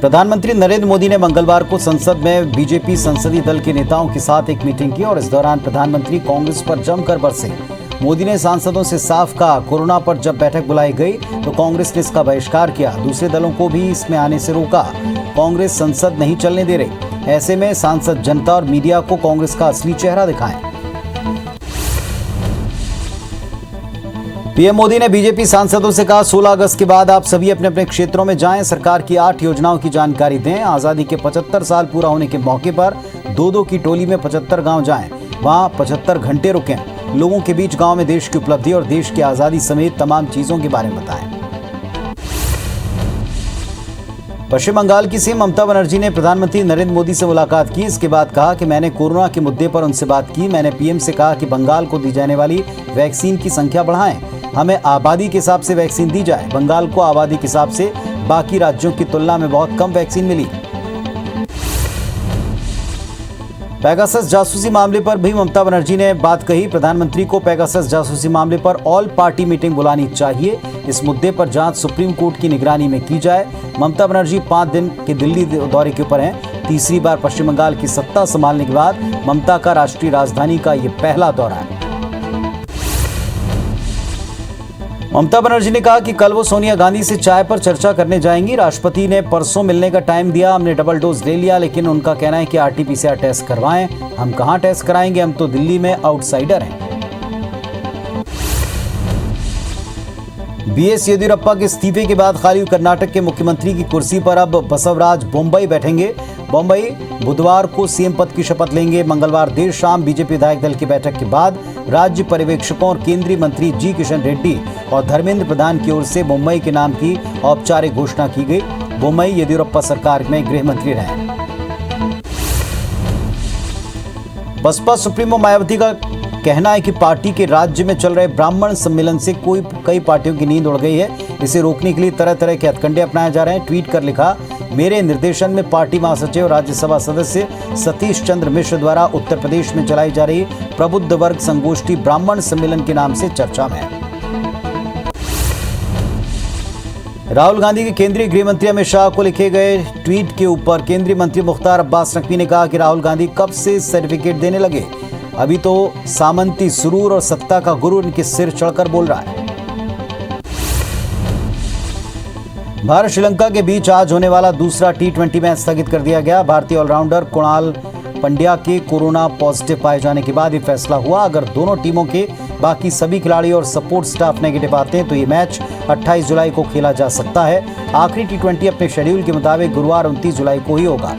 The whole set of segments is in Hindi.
प्रधानमंत्री नरेंद्र मोदी ने मंगलवार को संसद में बीजेपी संसदीय दल के नेताओं के साथ एक मीटिंग की और इस दौरान प्रधानमंत्री कांग्रेस पर जमकर बरसे। मोदी ने सांसदों से साफ कहा, कोरोना पर जब बैठक बुलाई गई तो कांग्रेस ने इसका बहिष्कार किया, दूसरे दलों को भी इसमें आने से रोका। कांग्रेस संसद नहीं चलने दे रही। ऐसे में सांसद जनता और मीडिया को कांग्रेस का असली चेहरा दिखाएं। पीएम मोदी ने बीजेपी सांसदों से कहा, 16 अगस्त के बाद आप सभी अपने अपने क्षेत्रों में जाएं, सरकार की 8 योजनाओं की जानकारी दें। आजादी के 75 साल पूरा होने के मौके पर 2-2 की टोली में 75 गांव जाएं, वहां 75 घंटे रुकें, लोगों के बीच गांव में देश की उपलब्धि और देश की आजादी समेत तमाम चीजों के बारे में बताएं। पश्चिम बंगाल की सीएम ममता बनर्जी ने प्रधानमंत्री नरेंद्र मोदी से मुलाकात की। इसके बाद कहा कि मैंने कोरोना के मुद्दे पर उनसे बात की। मैंने पीएम से कहा कि बंगाल को दी जाने वाली वैक्सीन की संख्या बढ़ाएं, हमें आबादी के हिसाब से वैक्सीन दी जाए। बंगाल को आबादी के हिसाब से बाकी राज्यों की तुलना में बहुत कम वैक्सीन मिली। पेगासस जासूसी मामले पर भी ममता बनर्जी ने बात कही। प्रधानमंत्री को पेगासस जासूसी मामले पर ऑल पार्टी मीटिंग बुलानी चाहिए। इस मुद्दे पर जांच सुप्रीम कोर्ट की निगरानी में की जाए। ममता बनर्जी 5 दिन के दिल्ली दौरे के ऊपर हैं। तीसरी बार पश्चिम बंगाल की सत्ता संभालने के बाद ममता का राष्ट्रीय राजधानी का यह पहला दौरा है। ममता बनर्जी ने कहा कि कल वो सोनिया गांधी से चाय पर चर्चा करने जाएंगी। राष्ट्रपति ने परसों मिलने का टाइम दिया, हमने डबल डोज ले लिया, लेकिन उनका कहना है कि आरटी-पीसीआर टेस्ट करवाएं। हम कहां टेस्ट कराएंगे, हम तो दिल्ली में आउटसाइडर हैं। बीएस येदियुरप्पा के इस्तीफे के बाद खाली हुई कर्नाटक के मुख्यमंत्री की कुर्सी पर अब बसवराज बोम्मई बैठेंगे। बोम्मई बुधवार को सीएम पद की शपथ लेंगे। मंगलवार देर शाम बीजेपी विधायक दल की बैठक के बाद राज्य पर्यवेक्षकों और केंद्रीय मंत्री जी किशन रेड्डी और धर्मेंद्र प्रधान की ओर से बोम्मई के नाम की औपचारिक घोषणा की गई। बोम्मई येदियुरप्पा सरकार में गृह मंत्री रहे। बसपा सुप्रीमो मायावती का कहना है कि पार्टी के राज्य में चल रहे ब्राह्मण सम्मेलन से कई पार्टियों की नींद उड़ गई है। इसे रोकने के लिए तरह तरह के हथकंडे अपनाए जा रहे हैं। ट्वीट कर लिखा, मेरे निर्देशन में पार्टी महासचिव और राज्यसभा सदस्य सतीश चंद्र मिश्र द्वारा उत्तर प्रदेश में चलाई जा रही प्रबुद्ध वर्ग संगोष्ठी ब्राह्मण सम्मेलन के नाम से चर्चा में है। राहुल गांधी के केंद्रीय गृह मंत्री अमित शाह को लिखे गए ट्वीट के ऊपर केंद्रीय मंत्री मुख्तार अब्बास नकवी ने कहा कि राहुल गांधी कब से सर्टिफिकेट देने लगे, अभी तो सामंती सुरूर और सत्ता का गुरु इनके सिर चढ़कर बोल रहा है। भारत श्रीलंका के बीच आज होने वाला दूसरा T20 मैच स्थगित कर दिया गया। भारतीय ऑलराउंडर कुणाल पंड्या के कोरोना पॉजिटिव पाए जाने के बाद ये फैसला हुआ। अगर दोनों टीमों के बाकी सभी खिलाड़ी और सपोर्ट स्टाफ नेगेटिव आते हैं तो ये मैच 28 जुलाई को खेला जा सकता है। आखिरी T20 अपने शेड्यूल के मुताबिक गुरुवार 29 जुलाई को ही होगा।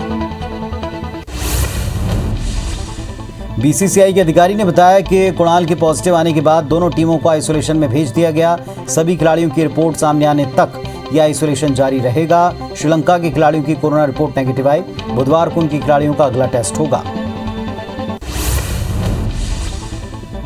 बीसीसीआई के अधिकारी ने बताया कि कुणाल के पॉजिटिव आने के बाद दोनों टीमों को आइसोलेशन में भेज दिया गया। सभी खिलाड़ियों की रिपोर्ट सामने आने तक यह आइसोलेशन जारी रहेगा। श्रीलंका के खिलाड़ियों की कोरोना रिपोर्ट नेगेटिव आई। बुधवार को उनके खिलाड़ियों का अगला टेस्ट होगा।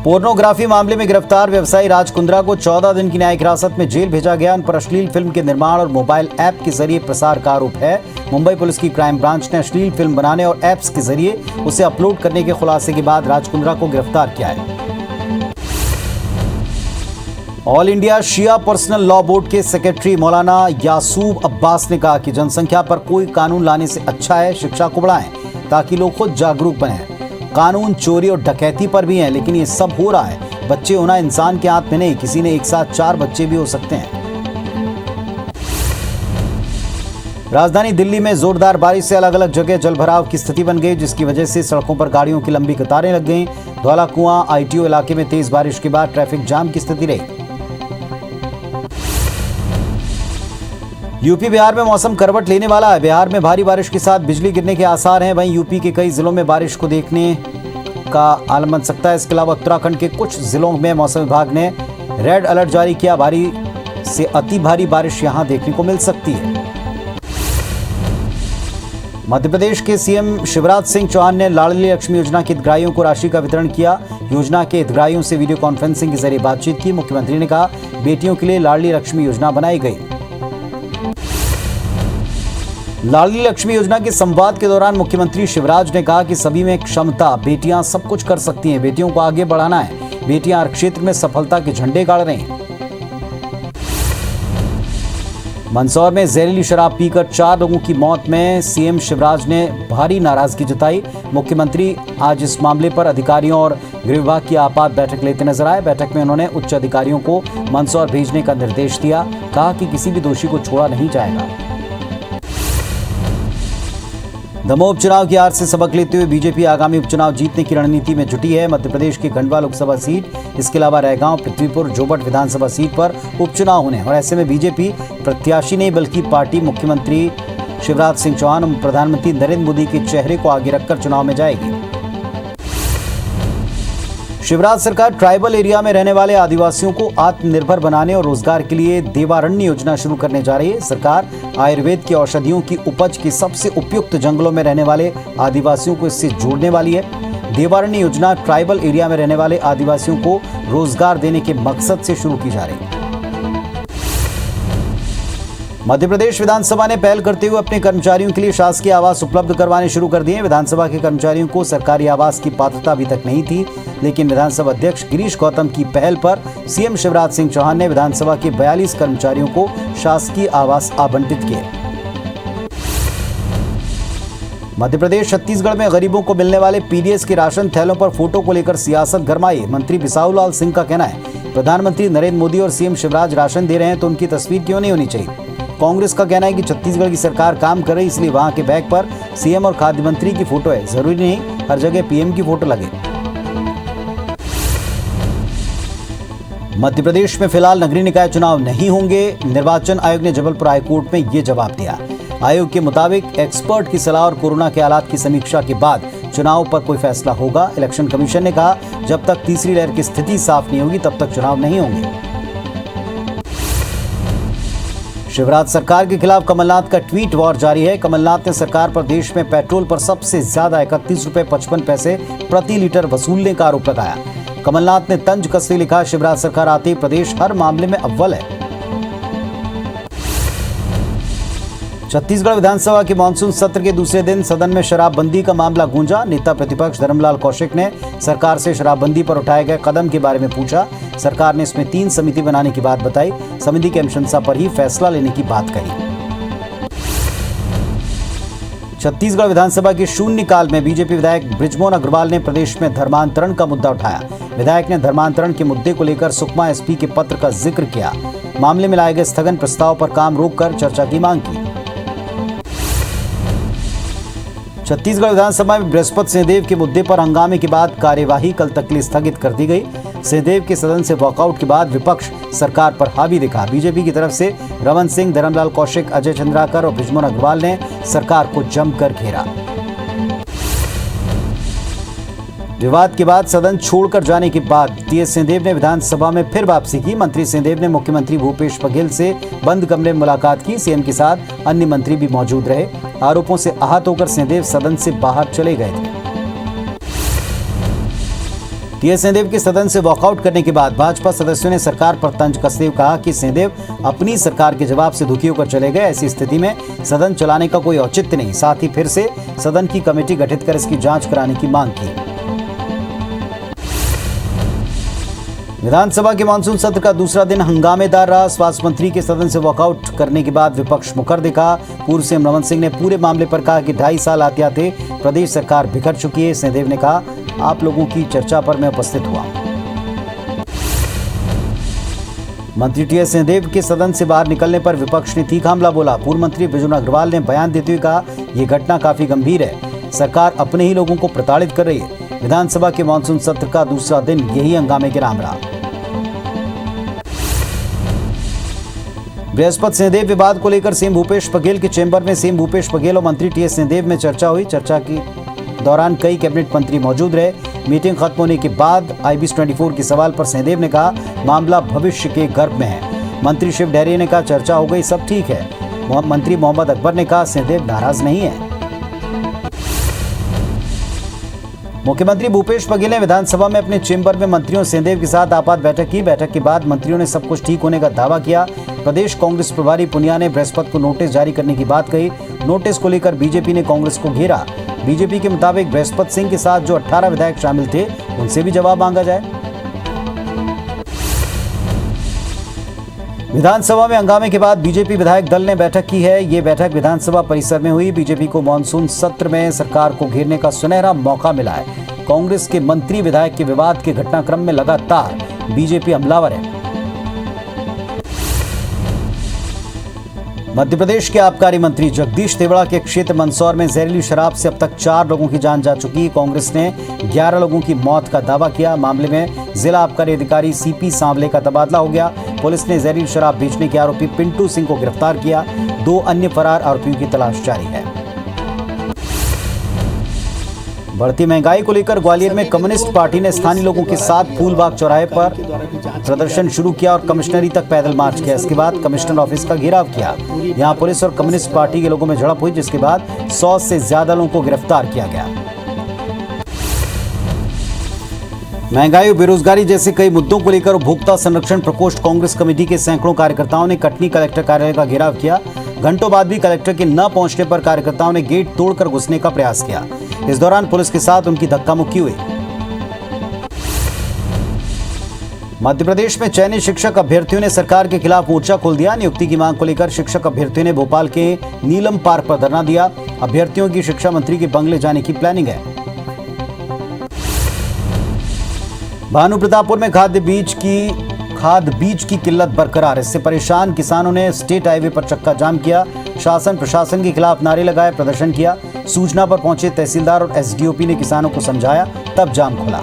पोर्नोग्राफी मामले में गिरफ्तार व्यवसायी राज कुंद्रा को 14 दिन की न्यायिक हिरासत में जेल भेजा गया। उन पर अश्लील फिल्म के निर्माण और मोबाइल ऐप के जरिए प्रसार का आरोप है। मुंबई पुलिस की क्राइम ब्रांच ने अश्लील फिल्म बनाने और ऐप्स के जरिए उसे अपलोड करने के खुलासे के बाद राज कुंद्रा को गिरफ्तार किया है। ऑल इंडिया शिया पर्सनल लॉ बोर्ड के सेक्रेटरी मौलाना यासूब अब्बास ने कहा कि जनसंख्या पर कोई कानून लाने से अच्छा है शिक्षा को बढ़ाएं ताकि लोग खुद जागरूक बने। कानून चोरी और डकैती पर भी है, लेकिन ये सब हो रहा है। बच्चे होना इंसान के हाथ में नहीं, किसी ने एक साथ 4 बच्चे भी हो सकते हैं। राजधानी दिल्ली में जोरदार बारिश से अलग अलग जगह जलभराव की स्थिति बन गई, जिसकी वजह से सड़कों पर गाड़ियों की लंबी कतारें लग गईं। धौला कुआं आईटीओ इलाके में तेज बारिश के बाद ट्रैफिक जाम की स्थिति रही। यूपी बिहार में मौसम करवट लेने वाला है। बिहार में भारी बारिश के साथ बिजली गिरने के आसार हैं। वहीं यूपी के कई जिलों में बारिश को देखने का आलम बन सकता है। इसके अलावा उत्तराखंड के कुछ जिलों में मौसम विभाग ने रेड अलर्ट जारी किया। भारी से अति भारी बारिश यहां देखने को मिल सकती है। मध्य प्रदेश के सीएम शिवराज सिंह चौहान ने लाडली लक्ष्मी योजना के हितग्राहियों को राशि का वितरण किया। योजना के हितग्राहियों से वीडियो कॉन्फ्रेंसिंग के जरिए बातचीत की। मुख्यमंत्री ने कहा, बेटियों के लिए लाडली लक्ष्मी योजना बनाई गई। लाडली लक्ष्मी योजना के संवाद के दौरान मुख्यमंत्री शिवराज ने कहा कि सभी में क्षमता, बेटियां सब कुछ कर सकती हैं, बेटियों को आगे बढ़ाना है। बेटियां हर क्षेत्र में सफलता के झंडे गाड़ रही हैं। मंदसौर में जहरीली शराब पीकर 4 लोगों की मौत में सीएम शिवराज ने भारी नाराजगी जताई। मुख्यमंत्री आज इस मामले पर अधिकारियों और गृह विभाग की आपात बैठक लेते नजर आए। बैठक में उन्होंने उच्च अधिकारियों को मंदसौर भेजने का निर्देश दिया। कहा कि किसी भी दोषी को छोड़ा नहीं जाएगा। दमोह उपचुनाव की हार से सबक लेते हुए बीजेपी आगामी उपचुनाव जीतने की रणनीति में जुटी है। मध्य प्रदेश की खंडवा लोकसभा सीट, इसके अलावा रैगांव, पृथ्वीपुर, जोबट विधानसभा सीट पर उपचुनाव होने और ऐसे में बीजेपी प्रत्याशी नहीं बल्कि पार्टी मुख्यमंत्री शिवराज सिंह चौहान और प्रधानमंत्री नरेंद्र मोदी के चेहरे को आगे रखकर चुनाव में जाएगी। शिवराज सरकार ट्राइबल एरिया में रहने वाले आदिवासियों को आत्मनिर्भर बनाने और रोजगार के लिए देवारण्य योजना शुरू करने जा रही है। सरकार आयुर्वेद की औषधियों की उपज के सबसे उपयुक्त जंगलों में रहने वाले आदिवासियों को इससे जोड़ने वाली है। देवारण्य योजना ट्राइबल एरिया में रहने वाले आदिवासियों को रोजगार देने के मकसद से शुरू की जा रही है। मध्य प्रदेश विधानसभा ने पहल करते हुए अपने कर्मचारियों के लिए शासकीय आवास उपलब्ध करवाने शुरू कर दिए। विधानसभा के कर्मचारियों को सरकारी आवास की पात्रता अभी तक नहीं थी, लेकिन विधानसभा अध्यक्ष गिरीश गौतम की पहल पर सीएम शिवराज सिंह चौहान ने विधानसभा के 42 कर्मचारियों को शासकीय आवास आवंटित किए। मध्य प्रदेश छत्तीसगढ़ में गरीबों को मिलने वाले पीडीएस के राशन थैलों पर फोटो को लेकर सियासत गरमाई। मंत्री बिसाहू लाल सिंह का कहना है, प्रधानमंत्री नरेंद्र मोदी और सीएम शिवराज राशन दे रहे हैं तो उनकी तस्वीर क्यों नहीं होनी चाहिए। कांग्रेस का कहना है कि छत्तीसगढ़ की सरकार काम कर रही, इसलिए वहां के बैग पर सीएम और खाद्य मंत्री की फोटो है। जरूरी नहीं हर जगह पीएम की फोटो लगे। मध्य प्रदेश में फिलहाल नगरीय निकाय चुनाव नहीं होंगे। निर्वाचन आयोग ने जबलपुर हाईकोर्ट में ये जवाब दिया। आयोग के मुताबिक एक्सपर्ट की सलाह और कोरोना के हालात की समीक्षा के बाद चुनाव पर कोई फैसला होगा। इलेक्शन कमीशन ने कहा, जब तक तीसरी लहर की स्थिति साफ नहीं होगी तब तक चुनाव नहीं होंगे। शिवराज सरकार के खिलाफ कमलनाथ का ट्वीट वॉर जारी है। कमलनाथ ने सरकार पर देश में पेट्रोल पर सबसे ज्यादा 31.55 रुपए प्रति लीटर वसूलने का आरोप लगाया। कमलनाथ ने तंज कसते लिखा, शिवराज सरकार आते ही प्रदेश हर मामले में अव्वल है। छत्तीसगढ़ विधानसभा के मानसून सत्र के दूसरे दिन सदन में शराबबंदी का मामला गूंजा। नेता प्रतिपक्ष धर्मलाल कौशिक ने सरकार से शराबबंदी पर उठाए गए कदम के बारे में पूछा। सरकार ने इसमें 3 समिति बनाने की बात बताई। समिति की अनुशंसा पर ही फैसला लेने की बात कही। छत्तीसगढ़ विधानसभा के शून्यकाल में बीजेपी विधायक बृजमोहन अग्रवाल ने प्रदेश में धर्मांतरण का मुद्दा उठाया। विधायक ने धर्मांतरण के मुद्दे को लेकर सुकमा एसपी के पत्र का जिक्र किया। मामले में लाए गए स्थगन प्रस्ताव पर काम रोककर चर्चा की मांग की। छत्तीसगढ़ विधानसभा में बृहस्पति सिंहदेव के मुद्दे पर हंगामे के बाद कार्यवाही कल तक के लिए स्थगित कर दी गई। सिंहदेव के सदन से वॉकआउट के बाद विपक्ष सरकार पर हावी दिखा। बीजेपी की तरफ से रमन सिंह, धर्मलाल कौशिक, अजय चंद्राकर और बृजमोहन अग्रवाल ने सरकार को जमकर घेरा। विवाद के बाद सदन छोड़कर जाने के बाद टीएस सिंहदेव ने विधानसभा में फिर वापसी की। मंत्री सिंहदेव ने मुख्यमंत्री भूपेश बघेल से बंद कमरे में मुलाकात की। सीएम के साथ अन्य मंत्री भी मौजूद रहे। आरोपों से आहत होकर सिंहदेव सदन से बाहर चले गए थे। टीएस सिंहदेव के सदन से वॉकआउट करने के बाद भाजपा सदस्यों ने सरकार पर तंज कसते हुए कहा कि सिंहदेव अपनी सरकार के जवाब से दुखी होकर चले गए। ऐसी स्थिति में सदन चलाने का कोई औचित्य नहीं। साथ ही फिर से सदन की कमेटी गठित कर इसकी जांच कराने की मांग की। विधानसभा के मानसून सत्र का दूसरा दिन हंगामेदार रहा। स्वास्थ्य मंत्री के सदन से वॉकआउट करने के बाद विपक्ष मुखर दिखा। पूर्व सीएम रमन सिंह ने पूरे मामले पर कहा कि 2.5 साल आते आते प्रदेश सरकार बिखर चुकी है। सिंहदेव ने कहा, आप लोगों की चर्चा पर मैं उपस्थित हुआ। मंत्री टीएस सिंहदेव के सदन से बाहर निकलने पर विपक्ष ने तीखा हमला बोला। पूर्व मंत्री बृजमोहन अग्रवाल ने बयान देते हुए कहा, यह घटना काफी गंभीर है। सरकार अपने ही लोगों को प्रताड़ित कर रही है। विधानसभा के मानसून सत्र का दूसरा दिन यही हंगामे के नाम रहा। बृहस्पति सिंहदेव विवाद को लेकर सीएम भूपेश बघेल के चेंबर में सीएम भूपेश बघेल और मंत्री टीएस सिंहदेव में चर्चा हुई। चर्चा के दौरान कई कैबिनेट मंत्री मौजूद रहे। मीटिंग खत्म होने के बाद IBC 24 के सवाल पर सिंहदेव ने कहा, मामला भविष्य के गर्भ में है। मंत्री शिव डहरिया ने कहा, चर्चा हो गई, सब ठीक है। मंत्री मोहम्मद अकबर ने कहा, सिंहदेव नाराज नहीं है। मुख्यमंत्री भूपेश बघेल ने विधानसभा में अपने चेंबर में मंत्रियों सिंहदेव के साथ आपात बैठक की। बैठक के बाद मंत्रियों ने सब कुछ ठीक होने का दावा किया। प्रदेश कांग्रेस प्रभारी पुनिया ने बृहस्पति को नोटिस जारी करने की बात कही। नोटिस को लेकर बीजेपी ने कांग्रेस को घेरा। बीजेपी के मुताबिक बृहस्पति सिंह के साथ जो 18 विधायक शामिल थे, उनसे भी जवाब मांगा जाए। विधानसभा में हंगामे के बाद बीजेपी विधायक दल ने बैठक की है। ये बैठक विधानसभा परिसर में हुई। बीजेपी को मानसून सत्र में सरकार को घेरने का सुनहरा मौका मिला है। कांग्रेस के मंत्री विधायक के विवाद के घटनाक्रम में लगातार बीजेपी हमलावर है। मध्य प्रदेश के आबकारी मंत्री जगदीश देवड़ा के क्षेत्र मंदसौर में जहरीली शराब से अब तक 4 लोगों की जान जा चुकी। कांग्रेस ने 11 लोगों की मौत का दावा किया। मामले में जिला आबकारी अधिकारी सीपी सांवले का तबादला हो गया। पुलिस ने जहरीली शराब बेचने के आरोपी पिंटू सिंह को गिरफ्तार किया। 2 अन्य फरार आरोपियों की तलाश जारी है। बढ़ती महंगाई को लेकर ग्वालियर में कम्युनिस्ट पार्टी ने स्थानीय लोगों के साथ फूलबाग चौराहे पर प्रदर्शन शुरू किया और कमिश्नरी तक पैदल मार्च किया। इसके बाद कमिश्नर ऑफिस का घेराव किया। यहां पुलिस और कम्युनिस्ट पार्टी के लोगों में झड़प हुई, जिसके बाद 100 से ज्यादा लोगों को गिरफ्तार किया गया। महंगाई और बेरोजगारी जैसे कई मुद्दों को लेकर उपभोक्ता संरक्षण प्रकोष्ठ कांग्रेस कमेटी के सैकड़ों कार्यकर्ताओं ने कटनी कलेक्टर कार्यालय का घेराव किया। घंटों बाद भी कलेक्टर के न पहुंचने पर कार्यकर्ताओं ने गेट तोड़कर घुसने का प्रयास किया। इस दौरान पुलिस के साथ उनकी धक्का मुक्की हुई। मध्य प्रदेश में चयनित शिक्षक अभ्यर्थियों ने सरकार के खिलाफ मोर्चा खोल दिया। नियुक्ति की मांग को लेकर शिक्षक अभ्यर्थियों ने भोपाल के नीलम पार्क पर धरना दिया। अभ्यर्थियों की शिक्षा मंत्री के बंगले जाने की प्लानिंग है। भानु प्रतापपुर में खाद बीज की किल्लत बरकरार। इससे परेशान किसानों ने स्टेट हाईवे पर चक्का जाम किया। शासन प्रशासन के खिलाफ नारे लगाए, प्रदर्शन किया। सूचना पर पहुंचे तहसीलदार और एसडीओपी ने किसानों को समझाया, तब जाम खुला।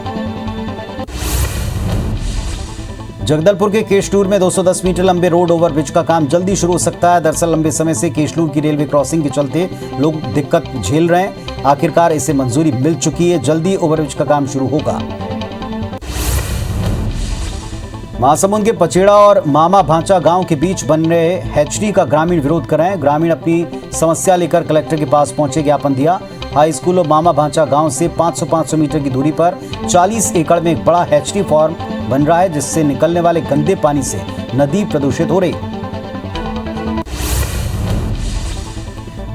जगदलपुर के केशलूर में 210 मीटर लंबे रोड ओवरब्रिज का काम जल्दी शुरू हो सकता है। दरअसल लंबे समय से केशलूर की रेलवे क्रॉसिंग के चलते लोग दिक्कत झेल रहे हैं। आखिरकार इसे मंजूरी मिल चुकी है। जल्दी ओवरब्रिज का काम शुरू होगा। महासमुंद के पचेड़ा और मामा भांचा गांव के बीच बन रहे हैचरी का ग्रामीण विरोध कर रहे हैं। ग्रामीण अपनी समस्या लेकर कलेक्टर के पास पहुंचे, ज्ञापन दिया। हाई स्कूल और मामा भांचा गांव से 500 मीटर की दूरी पर 40 एकड़ में एक बड़ा हैचरी फार्म बन रहा है, जिससे निकलने वाले गंदे पानी से नदी प्रदूषित हो रही।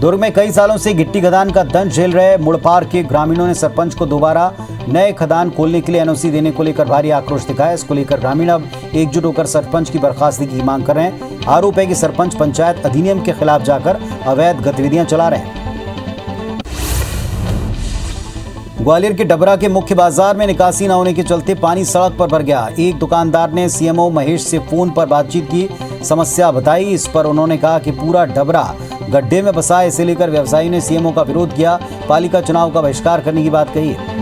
दुर्ग में कई सालों से गिट्टी खदान का दंश झेल रहे मुड़पार के ग्रामीणों ने सरपंच को दोबारा नए खदान खोलने के लिए एनओसी देने को लेकर भारी आक्रोश दिखाया। इसको लेकर ग्रामीण अब एकजुट होकर सरपंच की बर्खास्तगी की मांग कर रहे हैं। आरोप है कि सरपंच पंचायत अधिनियम के खिलाफ जाकर अवैध गतिविधियां चला रहे हैं। ग्वालियर के डबरा के मुख्य बाजार में निकासी न होने के चलते पानी सड़क पर भर गया। एक दुकानदार ने सीएमओ महेश से फोन पर बातचीत की, समस्या बताई। इस पर उन्होंने कहा कि पूरा डबरा गड्ढे में बसा है। इसे लेकर व्यवसायी ने सीएमओ का विरोध किया, पालिका चुनाव का बहिष्कार करने की बात कही है।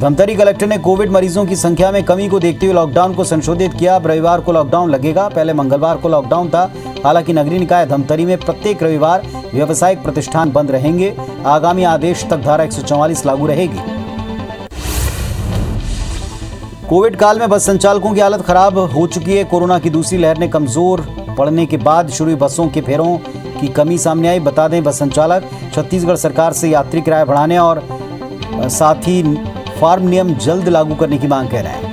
धमतरी कलेक्टर ने कोविड मरीजों की संख्या में कमी को देखते हुए लॉकडाउन को संशोधित किया। अब रविवार को लॉकडाउन लगेगा। पहले मंगलवार को लॉकडाउन था। हालांकि नगरीय निकाय धमतरी में प्रत्येक रविवार व्यावसायिक प्रतिष्ठान बंद रहेंगे। आगामी आदेश तक धारा 144 लागू रहेगी। कोविड काल में बस संचालकों की हालत खराब हो चुकी है। कोरोना की दूसरी लहर ने कमजोर पड़ने के बाद शुरू हुई बसों के फेरों की कमी सामने आई। बता दें, बस संचालक छत्तीसगढ़ सरकार से यात्री किराया बढ़ाने और साथ ही फार्म नियम जल्द लागू करने की मांग कर रहे हैं।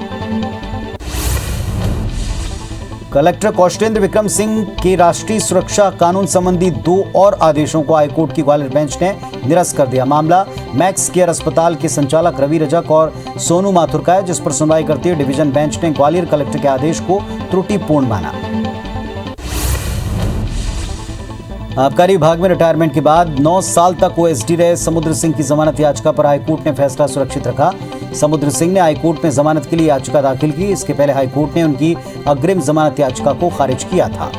कलेक्टर कौशलेंद्र विक्रम सिंह के राष्ट्रीय सुरक्षा कानून संबंधी 2 और आदेशों को हाईकोर्ट की ग्वालियर बेंच ने निरस्त कर दिया। मामला मैक्स केयर अस्पताल के संचालक रवि रजक और सोनू माथुर का है, जिस पर सुनवाई करते हुए डिवीजन बेंच ने ग्वालियर कलेक्टर के आदेश को त्रुटिपूर्ण माना। आबकारी विभाग में रिटायरमेंट के बाद 9 साल तक ओएसडी रहे समुद्र सिंह की जमानत याचिका पर हाईकोर्ट ने फैसला सुरक्षित रखा। समुद्र सिंह ने हाईकोर्ट में जमानत के लिए याचिका दाखिल की। इसके पहले हाईकोर्ट ने उनकी अग्रिम जमानत याचिका को खारिज किया था।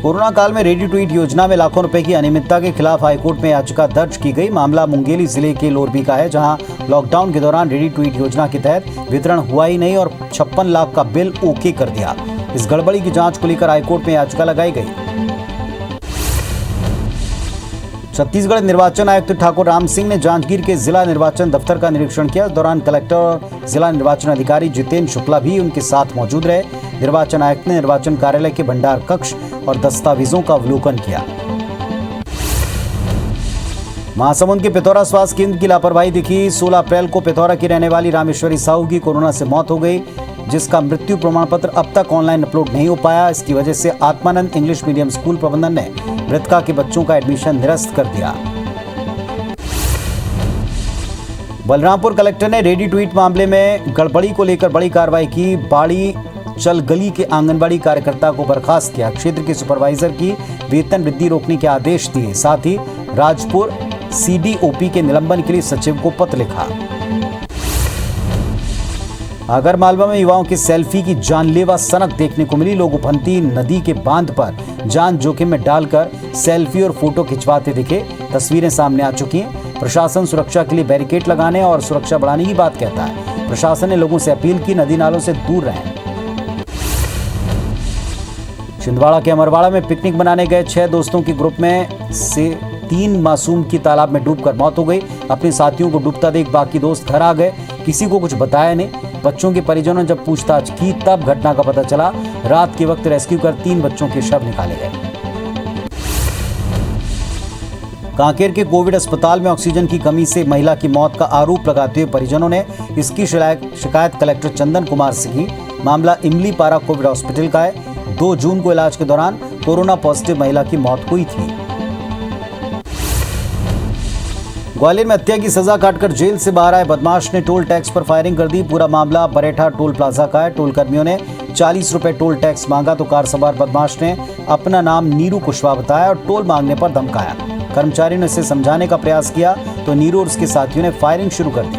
कोरोना काल में रेडी टू ईट योजना में लाखों रुपए की अनियमितता के खिलाफ हाईकोर्ट में याचिका दर्ज की गई। मामला मुंगेली जिले के लोरबी का है, जहां लॉकडाउन के दौरान रेडी टू ईट योजना के तहत वितरण हुआ ही नहीं और 56 लाख का बिल ओके कर दिया। इस गड़बड़ी की जांच को लेकर हाईकोर्ट में याचिका लगाई गई। छत्तीसगढ़ निर्वाचन आयुक्त ठाकुर राम सिंह ने जांजगीर के जिला निर्वाचन दफ्तर का निरीक्षण किया। इस दौरान कलेक्टर और जिला निर्वाचन अधिकारी जितेंद्र शुक्ला भी उनके साथ मौजूद रहे। निर्वाचन आयुक्त ने निर्वाचन कार्यालय के भंडार कक्ष और दस्तावेजों का अवलोकन किया। महासमुंद के पिथौरा स्वास्थ्य केंद्र की लापरवाही दिखी। 16 अप्रैल को पिथौरा की रहने वाली रामेश्वरी साहू की कोरोना से मौत हो गई, जिसका मृत्यु प्रमाण पत्र अब तक ऑनलाइन अपलोड नहीं हो पाया। इसकी वजह से आत्मानंद इंग्लिश मीडियम स्कूल प्रबंधन ने मृतका के बच्चों का एडमिशन निरस्त कर दिया। बलरामपुर कलेक्टर ने रेडी ट्वीट मामले में गड़बड़ी को लेकर बड़ी कार्रवाई की। बाड़ी चल गली के आंगनबाड़ी कार्यकर्ता को बर्खास्त किया। क्षेत्र के सुपरवाइजर की वेतन वृद्धि रोकने के आदेश दिए। साथ ही राजपुर सीडीओपी के निलंबन के लिए सचिव को पत्र लिखा। आगरमालवा में युवाओं की सेल्फी की जानलेवा सनक देखने को मिली। लोग उफनती नदी के बांध पर जान जोखिम में डालकर सेल्फी और फोटो खिंचवाते दिखे। तस्वीरें सामने आ चुकी हैं। प्रशासन सुरक्षा के लिए बैरिकेड लगाने और सुरक्षा बढ़ाने की बात कहता है। प्रशासन ने लोगों से अपील की नदी नालों से दूर रहें। छिंदवाड़ा के अमरवाड़ा में पिकनिक मनाने गए 6 दोस्तों के ग्रुप में से 3 मासूम की तालाब में डूबकर मौत हो गई। अपने साथियों को डूबता देख बाकी दोस्त घर आ गए। किसी को कुछ बताया नहीं। बच्चों के परिजनों ने जब पूछताछ की तब घटना का पता चला। रात के वक्त रेस्क्यू कर 3 बच्चों के शव निकाले गए। कांकेर के कोविड अस्पताल में ऑक्सीजन की कमी से महिला की मौत का आरोप लगाते हुए परिजनों ने इसकी शिकायत कलेक्टर चंदन कुमार से की। मामला इमली पारा कोविड हॉस्पिटल का है। 2 जून को इलाज के दौरान कोरोना पॉजिटिव महिला की मौत हुई थी। ग्वालियर में हत्या की सजा काटकर जेल से बाहर आए बदमाश ने टोल टैक्स पर फायरिंग कर दी। पूरा मामला बरेठा टोल प्लाजा का है। टोल कर्मियों ने 40 रुपए टोल टैक्स मांगा तो कार सवार बदमाश ने अपना नाम नीरू कुशवाहा बताया और टोल मांगने पर धमकाया। कर्मचारियों ने इसे समझाने का प्रयास किया तो नीरू और उसके साथियों ने फायरिंग शुरू कर दी।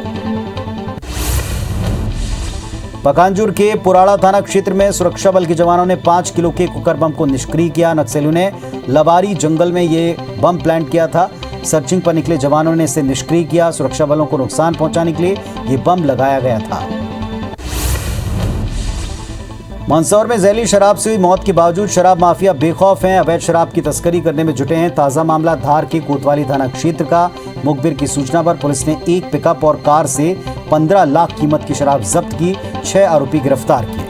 पकांजूर के पुराड़ा थाना क्षेत्र में सुरक्षा बल के जवानों ने 5 किलो के कुकर बम को निष्क्रिय किया। नक्सलियों ने लबारी जंगल में ये बम प्लांट किया था। सर्चिंग पर निकले जवानों ने इसे निष्क्रिय किया। सुरक्षा बलों को नुकसान पहुंचाने के लिए ये बम लगाया गया था। मंदसौर में जहरीली शराब से हुई मौत के बावजूद शराब माफिया बेखौफ हैं। अवैध शराब की तस्करी करने में जुटे हैं। ताजा मामला धार के कोतवाली थाना क्षेत्र का। मुखबिर की सूचना पर पुलिस ने एक पिकअप और कार से 15 लाख कीमत की शराब जब्त की। 6 आरोपी गिरफ्तार किए।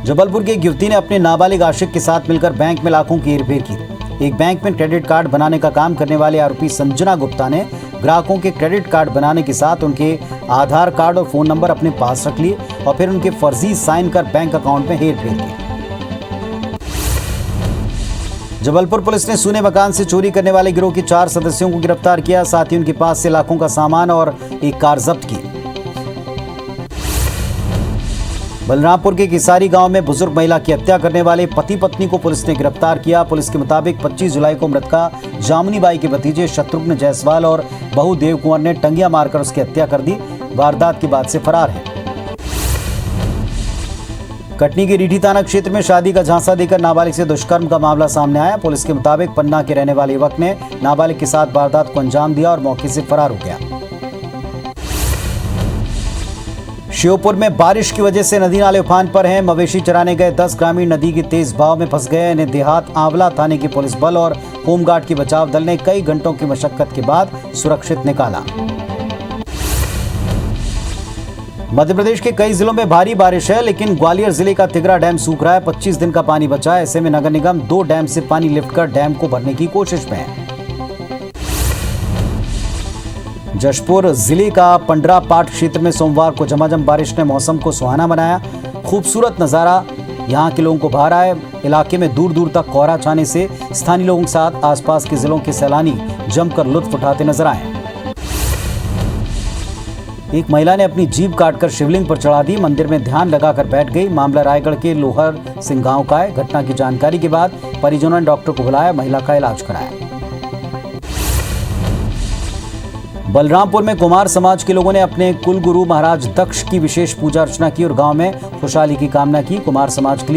जबलपुर की एक युवती ने अपने नाबालिग आशिक के साथ मिलकर बैंक में लाखों की हेरफेर की। एक बैंक में क्रेडिट कार्ड बनाने का काम करने वाले आरोपी संजना गुप्ता ने ग्राहकों के क्रेडिट कार्ड बनाने के साथ उनके आधार कार्ड और फोन नंबर अपने पास रख लिए और फिर उनके फर्जी साइन कर बैंक अकाउंट में हेरफेर की। जबलपुर पुलिस ने सूने मकान से चोरी करने वाले गिरोह के 4 सदस्यों को गिरफ्तार किया। साथ ही उनके पास से लाखों का सामान और एक कार जब्त की। बलरामपुर के किसारी गांव में बुजुर्ग महिला की हत्या करने वाले पति पत्नी को पुलिस ने गिरफ्तार किया। पुलिस के मुताबिक 25 जुलाई को मृतका जामुनी बाई के भतीजे शत्रुघ्न जायसवाल और बहू देव कुंवर ने टंगिया मारकर उसकी हत्या कर दी। वारदात के बाद से फरार है। कटनी के रीठी थाना क्षेत्र में शादी का झांसा देकर नाबालिग से दुष्कर्म का मामला सामने आया। पुलिस के मुताबिक पन्ना के रहने वाले युवक ने नाबालिग के साथ वारदात को अंजाम दिया और मौके से फरार हो गया। श्योपुर में बारिश की वजह से नदी नाले उफान पर हैं। मवेशी चराने गए 10 ग्रामीण नदी के तेज बहाव में फंस गए। इन्हें देहात आंवला थाने के पुलिस बल और होमगार्ड की बचाव दल ने कई घंटों की मशक्कत के बाद सुरक्षित निकाला। मध्य प्रदेश के कई जिलों में भारी बारिश है, लेकिन ग्वालियर जिले का तिगरा डैम सूख रहा है। 25 दिन का पानी बचा है। ऐसे में नगर निगम 2 डैम से पानी लिफ्ट कर डैम को भरने की कोशिश में है। जशपुर जिले का पंडरा पाट क्षेत्र में सोमवार को झमाझम बारिश ने मौसम को सुहाना बनाया। खूबसूरत नजारा यहां के लोगों को भा रहा है। इलाके में दूर दूर तक कोहरा छाने से स्थानीय लोगों के साथ आसपास के जिलों के सैलानी जमकर लुत्फ उठाते नजर आए। एक महिला ने अपनी जीभ काटकर शिवलिंग पर चढ़ा दी। मंदिर में ध्यान लगाकर बैठ गई। मामला रायगढ़ के लोहर सिंह गांव का है। घटना की जानकारी के बाद परिजनों ने डॉक्टर को बुलाया, महिला का इलाज कराया। बलरामपुर में कुमार समाज के लोगों ने अपने कुलगुरु महाराज दक्ष की विशेष पूजा अर्चना की और गांव में खुशहाली की कामना की। कुमार समाज के लिए